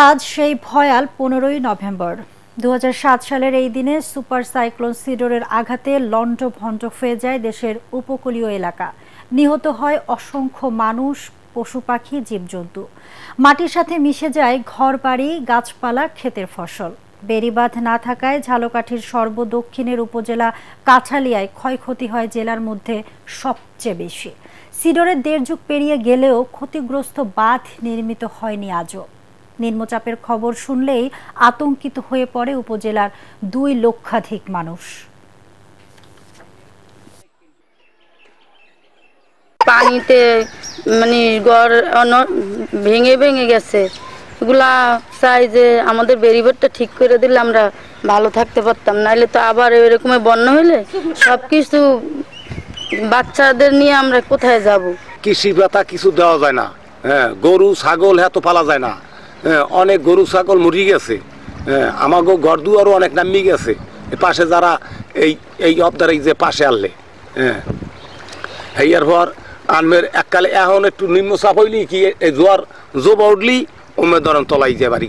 আজ সেই ভয়াল 15ই নভেম্বর 2007 সালের এই দিনে সুপার সাইক্লোন সিডরের আঘাতে লণ্ডভণ্ড হয়ে যায় দেশের উপকূলীয় এলাকা। নিহত হয় অসংখ্য মানুষ, পশু পাখি, জীবজন্তু। মাটির সাথে মিশে যায় ঘরবাড়ি, গাছপালা, ক্ষেতের ফসল। বেড়িবাঁধ না থাকায় ঝালকাঠির সর্বদক্ষিণের উপজেলা কাঠালিয়ায় ক্ষয়ক্ষতি হয় জেলার মধ্যে সবচেয়ে বেশি। সিডরের 1.5 যুগ পেরিয়ে গেলেও ক্ষতিগ্রস্ত বাঁধ নির্মিত হয়নি আজও। নিম্নচাপের খবর শুনলেই আতঙ্কিত হয়ে পড়ে উপজেলার 2 লক্ষাধিক মানুষ। পানিতে মানে ঘর ভেঙে ভেঙে গেছে। এগুলা চাই যে আমাদের বেরিবারটা ঠিক করে দিলে আমরা ভালো থাকতে পারতাম, নাহলে তো আবার এরকম বন্যা হলে সবকিছু বাচ্চাদের নিয়ে আমরা কোথায় যাব। কৃষি ভাতা কিছু দেওয়া যায় না, গরু ছাগল এত পালা যায় না, অনেক গরু ছাগল মরি গেছে, আমাকে ঘর দুয়ারও অনেক নামি গেছে। পাশে যারা এই অবদারে যে পাশে আনলে হেয়ার পর আনমের এককালে এখন একটু নিম্নচাপ হইলি কি জোয়ার জোবা উঠলি ওমের ধরেন তলাই যে বাড়ি।